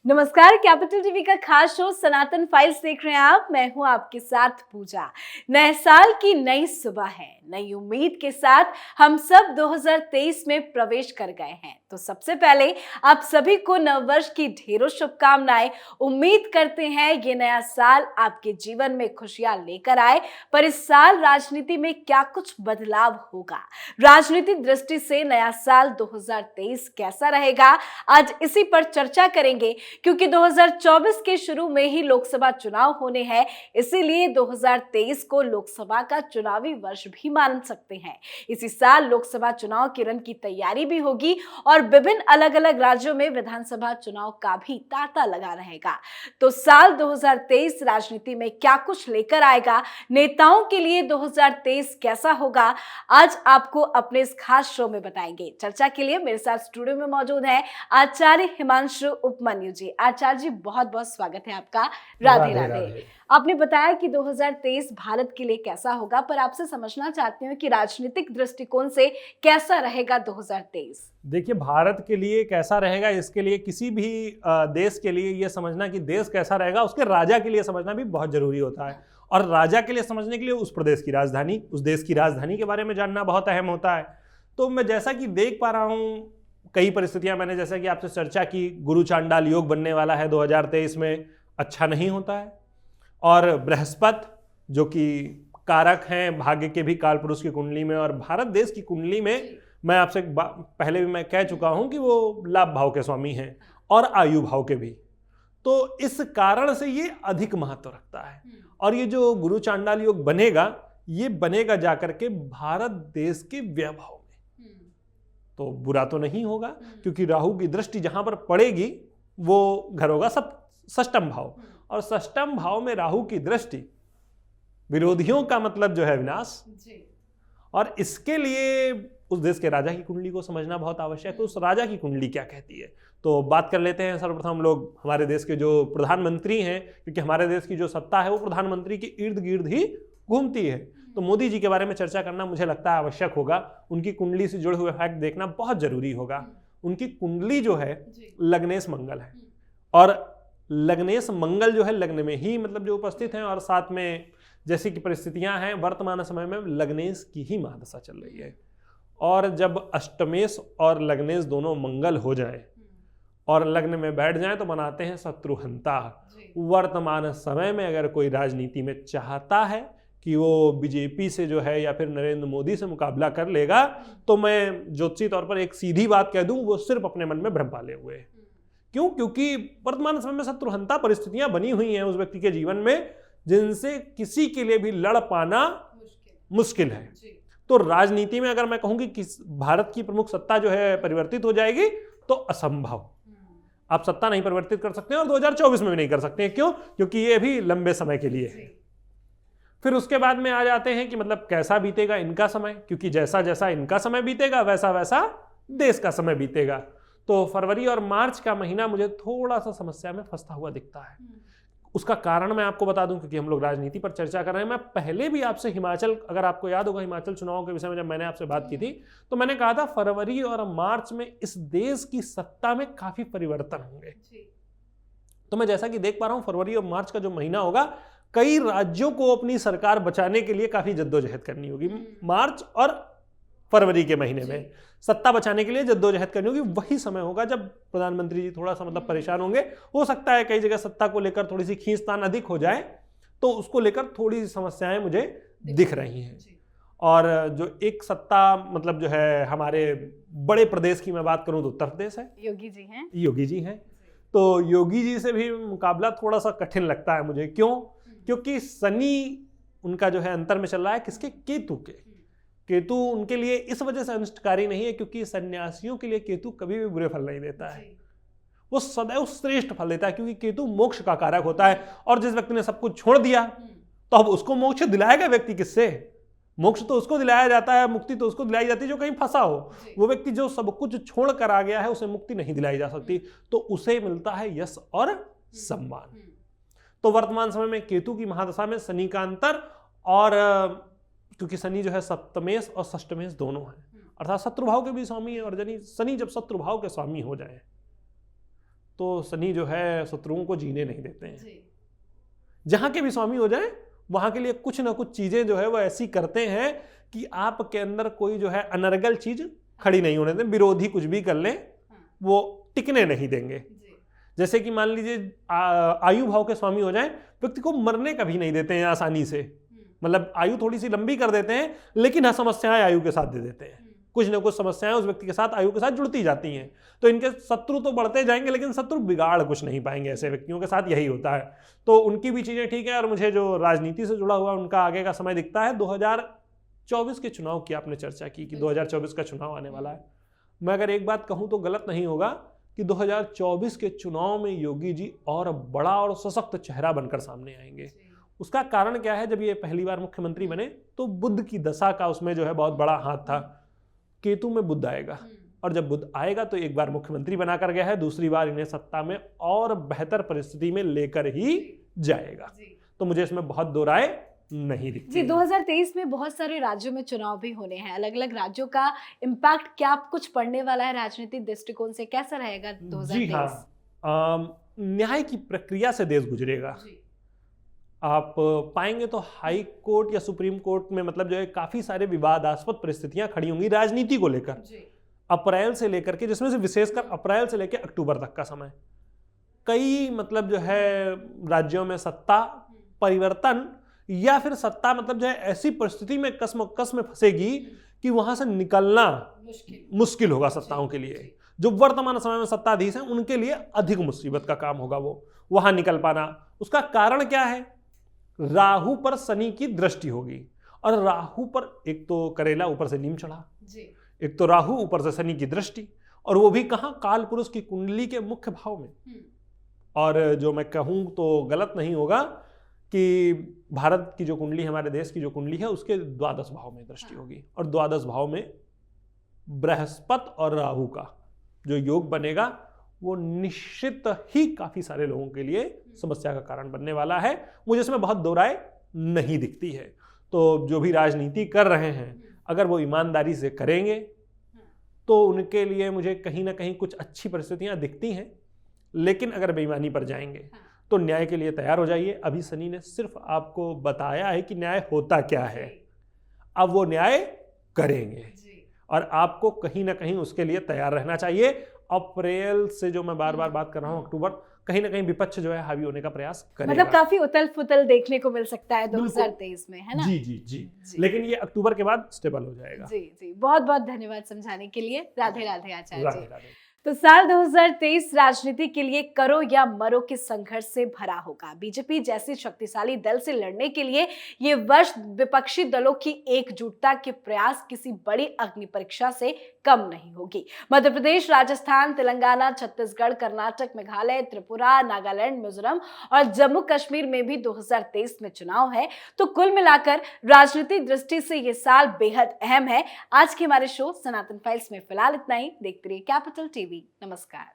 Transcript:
नमस्कार, capital TV का खास शो सनातन फाइल्स देख रहे हैं आप। मैं हूं आपके साथ पूजा। नए साल की नई सुबह है, नई उम्मीद के साथ हम सब 2023 में प्रवेश कर गए हैं। तो सबसे पहले आप सभी को नववर्ष की ढेरों शुभकामनाएं। उम्मीद करते हैं ये नया साल आपके जीवन में खुशियां लेकर आए। पर इस साल राजनीति में क्या कुछ बदलाव होगा, राजनीतिक दृष्टि से नया साल 2023 कैसा रहेगा, आज इसी पर चर्चा करेंगे। क्योंकि 2024 के शुरू में ही लोकसभा चुनाव होने हैं, इसीलिए 2023 को लोकसभा का चुनावी वर्ष भी मान सकते हैं। इसी साल लोकसभा चुनाव की रण की तैयारी भी होगी और विभिन्न अलग अलग राज्यों में विधानसभा चुनाव का भी तांता लगा रहेगा। तो साल 2023 राजनीति में क्या कुछ लेकर आएगा, नेताओं के लिए 2023 कैसा होगा, आज आपको अपने इस खास शो में बताएंगे। चर्चा के लिए मेरे साथ स्टूडियो में मौजूद है आचार्य हिमांशु उपमन्यु जी। आचार्य जी, बहुत बहुत स्वागत है आपका। राधे राधे राधे। राधे। आपने बताया कि 2023 भारत के लिए कैसा होगा, पर आपसे समझना चाहती हूँ कि राजनीतिक दृष्टिकोण से कैसा रहेगा 2023। देखिए, भारत के लिए कैसा रहेगा, इसके लिए किसी भी देश के लिए ये समझना कि देश कैसा रहेगा, उसके राजा के लिए समझना भी बहुत जरूरी होता है। और राजा के लिए समझने के लिए उस प्रदेश की राजधानी, उस देश की राजधानी के बारे में जानना बहुत अहम होता है। तो मैं जैसा कि देख पा रहा हूँ, कई परिस्थितियां मैंने जैसा कि आपसे चर्चा की, गुरु चांडाल योग बनने वाला है 2023 में, अच्छा नहीं होता है। और बृहस्पति जो कि कारक हैं भाग्य के भी कालपुरुष की कुंडली में, और भारत देश की कुंडली में मैं आपसे पहले भी मैं कह चुका हूं कि वो लाभ भाव के स्वामी हैं और आयु भाव के भी। तो इस कारण से ये अधिक महत्व रखता है। और ये जो गुरु चांडाल योग बनेगा, ये बनेगा जाकर के भारत देश के वैभव में, तो बुरा तो नहीं होगा। क्योंकि राहु की दृष्टि जहां पर पड़ेगी वो घर होगा सब षष्टम भाव, और षष्टम भाव में राहु की दृष्टि विरोधियों का मतलब जो है विनाश। और इसके लिए उस देश के राजा की कुंडली को समझना बहुत आवश्यक है। उस राजा की कुंडली क्या कहती है, तो बात कर लेते हैं। सर्वप्रथम लोग हमारे देश के जो प्रधानमंत्री हैं, क्योंकि हमारे देश की जो सत्ता है वो प्रधानमंत्री के इर्द गिर्द ही घूमती है, तो मोदी जी के बारे में चर्चा करना मुझे लगता है आवश्यक होगा। उनकी कुंडली से जुड़े हुए फैक्ट देखना बहुत जरूरी होगा। उनकी कुंडली जो है लग्नेश मंगल है, और लग्नेश मंगल जो है लग्न में ही मतलब जो उपस्थित हैं, और साथ में जैसी कि परिस्थितियां हैं वर्तमान समय में लग्नेश की ही महादशा चल रही है। और जब अष्टमेश और लग्नेश दोनों मंगल हो जाएं और लग्न में बैठ जाएं तो बनाते हैं शत्रुहंता। वर्तमान समय में अगर कोई राजनीति में चाहता है कि वो बीजेपी से जो है या फिर नरेंद्र मोदी से मुकाबला कर लेगा, तो मैं ज्योतिषी तौर पर एक सीधी बात कह दूं, वो सिर्फ अपने मन में भ्रम पाले हुए है। क्यों? क्योंकि वर्तमान समय में शत्रुहंता परिस्थितियां बनी हुई हैं उस व्यक्ति के जीवन में, जिनसे किसी के लिए भी लड़ पाना मुश्किल है। तो राजनीति में अगर मैं कहूं कि भारत की प्रमुख सत्ता जो है परिवर्तित हो जाएगी, तो असंभव। आप सत्ता नहीं परिवर्तित कर सकते हैं और 2024 में भी नहीं कर सकते हैं। क्यों? क्योंकि ये भी लंबे समय के लिए है। फिर उसके बाद में आ जाते हैं कि मतलब कैसा बीतेगा इनका समय, क्योंकि जैसा जैसा इनका समय बीतेगा वैसा वैसा देश का समय बीतेगा। तो फरवरी और मार्च का महीना मुझे थोड़ा सा समस्या में फंसता हुआ दिखता है। उसका कारण मैं आपको बता दूं, क्योंकि हम लोग राजनीति पर चर्चा कर रहे हैं। मैं पहले भी आपसे हिमाचल, अगर आपको याद होगा, हिमाचल चुनाव के विषय में जब मैंने आपसे बात की थी, तो मैंने कहा था फरवरी और मार्च में इस देश की सत्ता में काफी परिवर्तन होंगे। तो मैं जैसा कि देख पा रहा हूं, फरवरी और मार्च का जो महीना होगा, कई राज्यों को अपनी सरकार बचाने के लिए काफी जद्दोजहद करनी होगी। मार्च और फरवरी के महीने में सत्ता बचाने के लिए जद्दोजहद करनी होगी। वही समय होगा जब प्रधानमंत्री जी थोड़ा सा मतलब परेशान होंगे। हो सकता है कई जगह सत्ता को लेकर थोड़ी सी खींचतान अधिक हो जाए, तो उसको लेकर थोड़ी सी समस्याएं मुझे दिख रही हैं। और जो एक सत्ता मतलब जो है हमारे बड़े प्रदेश की मैं बात करूं तो उत्तर प्रदेश है, योगी जी हैं। योगी जी हैं। तो योगी जी से भी मुकाबला थोड़ा सा कठिन लगता है मुझे। क्यों? क्योंकि शनि उनका जो है अंतर में चल रहा है, किसके? केतु के। केतु उनके लिए इस वजह से अनिष्टकारी नहीं है क्योंकि सन्यासियों के लिए केतु कभी भी बुरे फल नहीं देता है, वो सदैव श्रेष्ठ फल देता है। क्योंकि केतु मोक्ष का कारक होता है, और जिस व्यक्ति ने सब कुछ छोड़ दिया तो अब उसको मोक्ष दिलाएगा व्यक्ति किससे? मोक्ष तो उसको दिलाया जाता है, मुक्ति तो उसको दिलाई जाती है जो कहीं फंसा हो। वो व्यक्ति जो सब कुछ छोड़ कर आ गया है, उसे मुक्ति नहीं दिलाई जा सकती, तो उसे मिलता है यश और सम्मान। तो वर्तमान समय में केतु की महादशा में शनि का अंतर, और क्योंकि शनि जो है सप्तमेश और षष्टमेश दोनों है, अर्थात शत्रुभाव के भी स्वामी है, और शनि जब शत्रुभाव के स्वामी हो जाए तो शनि जो है शत्रुओं को जीने नहीं देते हैं। जहां के भी स्वामी हो जाए वहां के लिए कुछ ना कुछ चीजें जो है वो ऐसी करते हैं कि आपके अंदर कोई जो है अनर्गल चीज खड़ी नहीं होने दें, विरोधी कुछ भी कर लें वो टिकने नहीं देंगे। जैसे कि मान लीजिए आयु भाव के स्वामी हो जाए, व्यक्ति को मरने कभी नहीं देते हैं आसानी से, मतलब आयु थोड़ी सी लंबी कर देते हैं लेकिन हाँ समस्याएं आयु के साथ दे देते हैं, कुछ ना कुछ समस्याएं उस व्यक्ति के साथ आयु के साथ जुड़ती जाती हैं। तो इनके शत्रु तो बढ़ते जाएंगे लेकिन शत्रु बिगाड़ कुछ नहीं पाएंगे, ऐसे व्यक्तियों के साथ यही होता है। तो उनकी भी चीजें ठीक है। और मुझे जो राजनीति से जुड़ा हुआ उनका आगे का समय दिखता है 2024 के चुनाव की आपने चर्चा की कि 2024 का चुनाव आने वाला है। मैं अगर एक बात कहूं तो गलत नहीं होगा कि 2024 के चुनाव में योगी जी और बड़ा और सशक्त चेहरा बनकर सामने आएंगे। उसका कारण क्या है, जब ये पहली बार मुख्यमंत्री बने तो बुध की दशा का उसमें जो है बहुत बड़ा हाथ था। केतु में बुध आएगा और जब बुध आएगा तो एक बार मुख्यमंत्री बनाकर गया है, दूसरी बार इन्हें सत्ता में और बेहतर परिस्थिति में लेकर ही जाएगा। तो मुझे इसमें बहुत दो राय नहीं दिखती। जी, 2023 में बहुत सारे राज्यों में चुनाव भी होने हैं, अलग अलग राज्यों का इम्पैक्ट क्या कुछ पड़ने वाला है राजनीतिक दृष्टिकोण से, कैसा रहेगा 2023? जी हाँ, न्याय की प्रक्रिया से देश गुजरेगा। आप पाएंगे तो हाई कोर्ट या सुप्रीम कोर्ट में मतलब जो है काफी सारे विवादास्पद परिस्थितियां खड़ी होंगी राजनीति को लेकर, अप्रैल से लेकर के, जिसमें से विशेषकर अप्रैल से लेकर अक्टूबर तक का समय कई मतलब जो है राज्यों में सत्ता परिवर्तन या फिर सत्ता मतलब जो है ऐसी परिस्थिति में कसम में फंसेगी कि वहां से निकलना मुश्किल होगा सत्ताओं के लिए। जो वर्तमान समय में सत्ताधीश हैं उनके लिए अधिक मुसीबत का काम होगा वो वहां निकल पाना। उसका कारण क्या है, राहु पर शनि की दृष्टि होगी और राहु पर एक तो करेला ऊपर से नीम चढ़ा, एक तो राहु ऊपर से शनि की दृष्टि, और वो भी कहां, काल पुरुष की कुंडली के मुख्य भाव में। और जो मैं कहूं तो गलत नहीं होगा कि भारत की जो कुंडली, हमारे देश की जो कुंडली है उसके द्वादश भाव में दृष्टि होगी और द्वादश भाव में बृहस्पति और राहु का जो योग बनेगा वो निश्चित ही काफी सारे लोगों के लिए समस्या का कारण बनने वाला है। मुझे इसमें बहुत दो राय नहीं दिखती है। तो जो भी राजनीति कर रहे हैं अगर वो ईमानदारी से करेंगे तो उनके लिए मुझे कहीं ना कहीं कुछ अच्छी परिस्थितियां दिखती हैं, लेकिन अगर बेईमानी पर जाएंगे तो न्याय के लिए तैयार हो जाइए। अभी शनि ने सिर्फ आपको बताया है कि न्याय होता क्या है, अब वो न्याय करेंगे और आपको कहीं ना कहीं उसके लिए तैयार रहना चाहिए। अप्रैल से जो मैं बार बार बात कर रहा हूं अक्टूबर, कहीं ना कहीं विपक्ष जो है हावी होने का प्रयास करेगा। मतलब काफी उथल पुथल देखने को मिल सकता है 2023 में, है ना? जी जी जी, जी। लेकिन ये अक्टूबर के बाद स्टेबल हो जाएगा। जी जी, बहुत बहुत धन्यवाद समझाने के लिए। राधे राधे आचार्य जी। राधे। तो साल 2023 राजनीति के लिए करो या मरो के संघर्ष से भरा होगा। बीजेपी जैसी शक्तिशाली दल से लड़ने के लिए ये वर्ष विपक्षी दलों की एकजुटता के प्रयास किसी बड़ी अग्नि परीक्षा से कम नहीं होगी। मध्य प्रदेश, राजस्थान, तेलंगाना, छत्तीसगढ़, कर्नाटक, मेघालय, त्रिपुरा, नागालैंड, मिजोरम और जम्मू कश्मीर में भी 2023 में चुनाव है। तो कुल मिलाकर राजनीतिक दृष्टि से ये साल बेहद अहम है। आज के हमारे शो सनातन फाइल्स में फिलहाल इतना ही। देखते रहिए कैपिटल टीवी। नमस्कार।